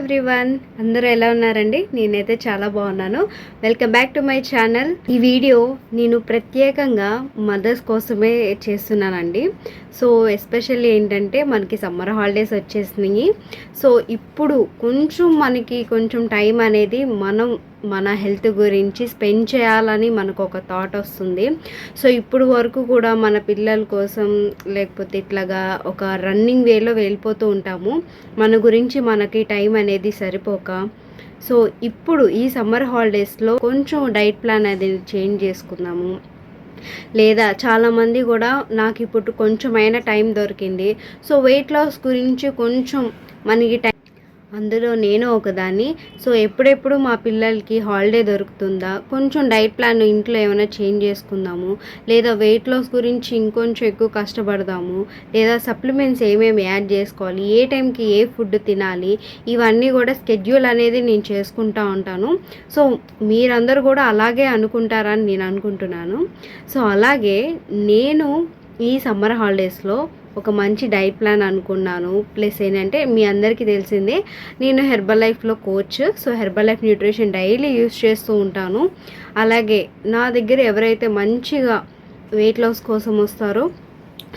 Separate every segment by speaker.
Speaker 1: Everyone, అందరూ ఎలా ఉన్నారండి? నేనైతే చాలా బాగున్నాను. Welcome back to my channel. ఈ వీడియో నేను ప్రత్యేకంగా మదర్స్ కోసమే చేస్తున్నానండి. సో ఎస్పెషల్లీ ఏంటంటే మనకి సమ్మర్ హాలిడేస్ వచ్చేసినాయి. సో ఇప్పుడు మనకి కొంచెం టైం అనేది మన హెల్త్ గురించి స్పెండ్ చేయాలని మనకు ఒక థాట్ వస్తుంది. సో ఇప్పుడు వరకు కూడా మన పిల్లల కోసం లేకపోతే ఇట్లాగా ఒక రన్నింగ్ వేలో వెళ్ళిపోతూ ఉంటాము. మన గురించి మనకి టైం అనేది సరిపోక, సో ఇప్పుడు ఈ సమ్మర్ హాలిడేస్లో కొంచెం డైట్ ప్లాన్ అనేది చేంజ్ చేసుకుందాము. లేదా చాలామంది కూడా నాకు ఇప్పుడు కొంచెమైనా టైం దొరికింది, సో వెయిట్ లాస్ గురించి కొంచెం మనకి టైం, అందులో నేను ఒకదాన్ని. సో ఎప్పుడెప్పుడు మా పిల్లలకి హాలిడే దొరుకుతుందా, కొంచెం డైట్ ప్లాన్ ఇంట్లో ఏమైనా చేంజ్ చేసుకుందాము, లేదా వెయిట్ లాస్ గురించి ఇంకొంచెం ఎక్కువ కష్టపడదాము, లేదా సప్లిమెంట్స్ ఏమేమి యాడ్ చేసుకోవాలి, ఏ టైంకి ఏ ఫుడ్ తినాలి, ఇవన్నీ కూడా స్కెడ్యూల్ అనేది నేను చేసుకుంటూ ఉంటాను. సో మీరందరూ కూడా అలాగే అనుకుంటారని నేను అనుకుంటున్నాను. సో అలాగే నేను ఈ సమ్మర్ హాలిడేస్లో ఒక మంచి డైట్ ప్లాన్ అనుకున్నాను. ప్లస్ ఏంటంటే మీ అందరికీ తెలిసిందే, నేను హెర్బల్ లైఫ్లో coach. So herbal life nutrition daily use చేస్తూ ఉంటాను. అలాగే నా దగ్గర ఎవరైతే మంచిగా వెయిట్ లాస్ కోసం వస్తారో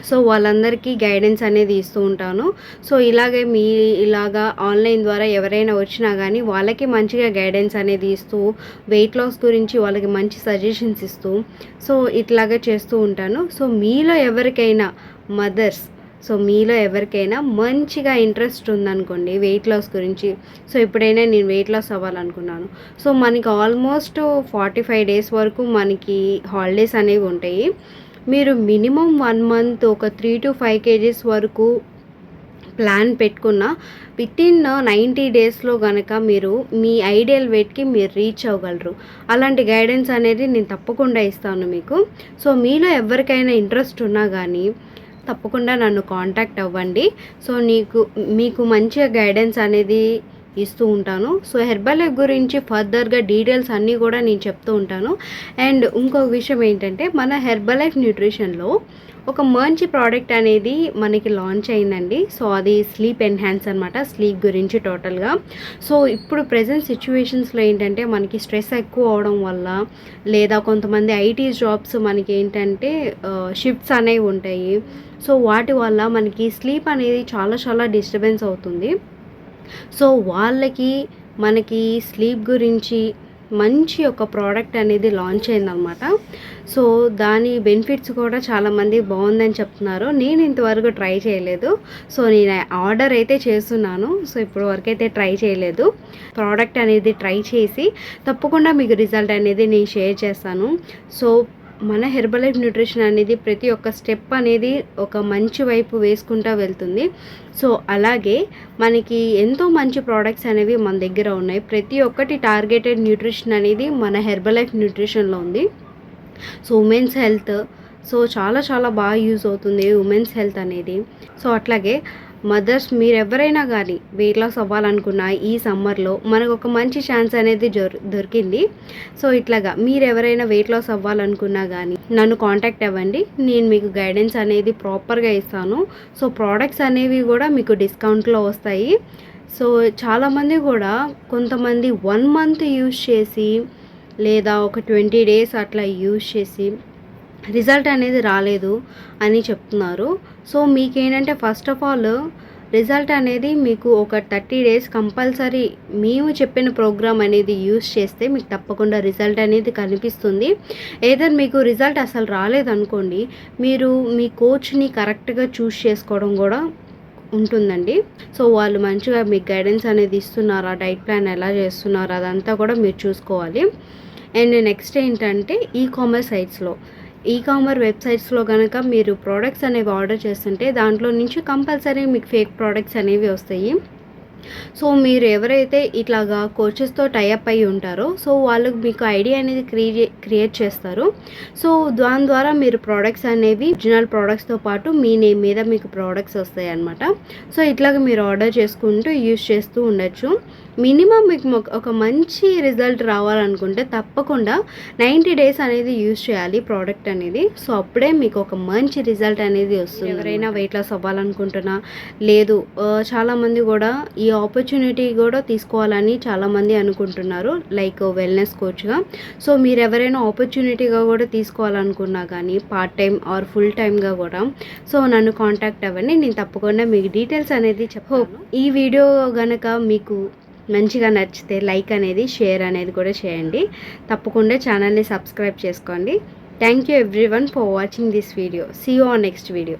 Speaker 1: సో వాళ్ళందరికీ గైడెన్స్ అనేది ఇస్తూ ఉంటాను. సో ఇలాగా ఆన్లైన్ ద్వారా ఎవరైనా వచ్చినా కానీ వాళ్ళకి మంచిగా గైడెన్స్ అనేది ఇస్తూ, వెయిట్ లాస్ గురించి వాళ్ళకి మంచి సజెషన్స్ ఇస్తూ, సో ఇట్లాగా చేస్తూ ఉంటాను. సో మీలో ఎవరికైనా మదర్స్, సో మీలో ఎవరికైనా మంచిగా ఇంట్రెస్ట్ ఉందనుకోండి వెయిట్ లాస్ గురించి, సో ఎప్పుడైనా నేను వెయిట్ లాస్ అవ్వాలనుకున్నాను. సో మనకి ఆల్మోస్ట్ 45 days వరకు మనకి హాలిడేస్ అనేవి ఉంటాయి. మీరు మినిమం 1 month ఒక 3 to 5 kgs వరకు ప్లాన్ పెట్టుకున్న వితిన్ 90 daysలో కనుక మీరు మీ ఐడియల్ వెయిట్కి మీరు రీచ్ అవ్వగలరు. అలాంటి గైడెన్స్ అనేది నేను తప్పకుండా ఇస్తాను మీకు. సో మీలో ఎవరికైనా ఇంట్రెస్ట్ ఉన్నా కానీ తప్పకుండా నన్ను కాంటాక్ట్ అవ్వండి. సో మీకు మంచిగా గైడెన్స్ అనేది ఇస్తూ ఉంటాను. సో హెర్బల్ లైఫ్ గురించి ఫర్దర్గా డీటెయిల్స్ అన్నీ కూడా నేను చెప్తూ ఉంటాను. అండ్ ఇంకొక విషయం ఏంటంటే, మన హెర్బల్ లైఫ్ న్యూట్రిషన్లో ఒక మంచి ప్రోడక్ట్ అనేది మనకి లాంచ్ అయిందండి. సో అది స్లీప్ ఎన్హాన్స్ అనమాట, స్లీప్ గురించి టోటల్గా. సో ఇప్పుడు ప్రజెంట్ సిచ్యువేషన్స్లో ఏంటంటే మనకి స్ట్రెస్ ఎక్కువ అవడం వల్ల, లేదా కొంతమంది ఐటీ జాబ్స్ మనకి ఏంటంటే షిఫ్ట్స్ అనేవి ఉంటాయి. సో వాటి వల్ల మనకి స్లీప్ అనేది చాలా డిస్టర్బెన్స్ అవుతుంది. సో వాళ్ళకి మనకి స్లీప్ గురించి మంచి ఒక ప్రోడక్ట్ అనేది లాంచ్ అయిందనమాట. సో దాని బెనిఫిట్స్ కూడా చాలామంది బాగుందని చెప్తున్నారు. నేను ఇంతవరకు ట్రై చేయలేదు. సో నేను ఆర్డర్ అయితే చేస్తున్నాను. సో ఇప్పుడు వరకు అయితే ట్రై చేయలేదు. ప్రోడక్ట్ అనేది ట్రై చేసి తప్పకుండా మీకు రిజల్ట్ అనేది నేను షేర్ చేస్తాను. సో మన హెర్బల్ లైఫ్ న్యూట్రిషన్ అనేది ప్రతి ఒక్క స్టెప్ అనేది ఒక మంచి వైపు వేసుకుంటూ వెళ్తుంది. సో అలాగే మనకి ఎంతో మంచి ప్రోడక్ట్స్ అనేవి మన దగ్గర ఉన్నాయి. ప్రతి ఒక్కటి టార్గెటెడ్ న్యూట్రిషన్ అనేది మన హెర్బల్ లైఫ్ న్యూట్రిషన్లో ఉంది. సో ఉమెన్స్ హెల్త్, సో చాలా బాగా యూజ్ అవుతుంది ఉమెన్స్ హెల్త్ అనేది. సో అట్లాగే మదర్స్, మీరు ఎవరైనా కానీ వెయిట్ లాస్ అవ్వాలనుకున్న ఈ సమ్మర్లో మనకు ఒక మంచి ఛాన్స్ అనేది దొరికింది. సో ఇట్లాగా మీరు ఎవరైనా వెయిట్ లాస్ అవ్వాలనుకున్నా కానీ నన్ను కాంటాక్ట్ అవ్వండి. నేను మీకు గైడెన్స్ అనేది ప్రాపర్గా ఇస్తాను. సో ప్రోడక్ట్స్ అనేవి కూడా మీకు డిస్కౌంట్లో వస్తాయి. సో చాలామంది కూడా కొంతమంది 1 month యూజ్ చేసి, లేదా ఒక 20 days అట్లా యూజ్ చేసి రిజల్ట్ అనేది రాలేదు అని చెప్తున్నారు. సో మీకేంటంటే ఫస్ట్ ఆఫ్ ఆల్ రిజల్ట్ అనేది మీకు ఒక 30 days కంపల్సరీ మేము చెప్పిన ప్రోగ్రామ్ అనేది యూస్ చేస్తే మీకు తప్పకుండా రిజల్ట్ అనేది కనిపిస్తుంది. ఏదైనా మీకు రిజల్ట్ అసలు రాలేదనుకోండి, మీరు మీ కోచ్ని కరెక్ట్గా చూస్ చేసుకోవడం కూడా ఉంటుందండి. సో వాళ్ళు మంచిగా మీకు గైడెన్స్ అనేది ఇస్తున్నారా, డైట్ ప్లాన్ ఎలా చేస్తున్నారా, అదంతా కూడా మీరు చూసుకోవాలి. అండ్ నెక్స్ట్ ఏంటంటే ఈకామర్ వెబ్సైట్స్లో కనుక మీరు ప్రోడక్ట్స్ అనేవి ఆర్డర్ చేస్తుంటే దాంట్లో నుంచి కంపల్సరీ మీకు ఫేక్ ప్రోడక్ట్స్ అనేవి వస్తాయి. సో మీరు ఎవరైతే ఇట్లాగా కోచెస్తో టైఅప్ అయ్యి ఉంటారో సో వాళ్ళకు మీకు ఐడియా అనేది క్రియేట్ చేస్తారు. సో దాని ద్వారా మీరు ప్రోడక్ట్స్ అనేవి ఒరిజినల్ ప్రోడక్ట్స్తో పాటు మీ నేమ్ మీద మీకు ప్రోడక్ట్స్ వస్తాయి అన్నమాట. సో ఇట్లాగా మీరు ఆర్డర్ చేసుకుంటూ యూజ్ చేస్తూ ఉండొచ్చు. మినిమం మీకు ఒక మంచి రిజల్ట్ రావాలనుకుంటే తప్పకుండా 90 days అనేది యూజ్ చేయాలి ప్రోడక్ట్ అనేది. సో అప్పుడే మీకు ఒక మంచి రిజల్ట్ అనేది వస్తుంది. ఎవరైనా వెయిట్ లాస్ అవ్వాలనుకుంటున్నా, లేదు చాలామంది కూడా ఈ ఆపర్చునిటీ కూడా తీసుకోవాలని చాలామంది అనుకుంటున్నారు, లైక్ వెల్నెస్ కోచ్గా. సో మీరు ఎవరైనా ఆపర్చునిటీగా కూడా తీసుకోవాలనుకున్నా కానీ పార్ట్ టైం ఆర్ ఫుల్ టైమ్గా కూడా సో నన్ను కాంటాక్ట్ అవ్వండి. నేను తప్పకుండా మీకు డీటెయిల్స్ అనేది చెప్తాను. ఈ వీడియో కనుక మీకు మంచిగా నచ్చితే లైక్ అనేది, షేర్ అనేది కూడా చేయండి. తప్పకుండా ఛానల్ని సబ్స్క్రైబ్ చేసుకోండి. Thank you everyone for watching this video. See you on next video.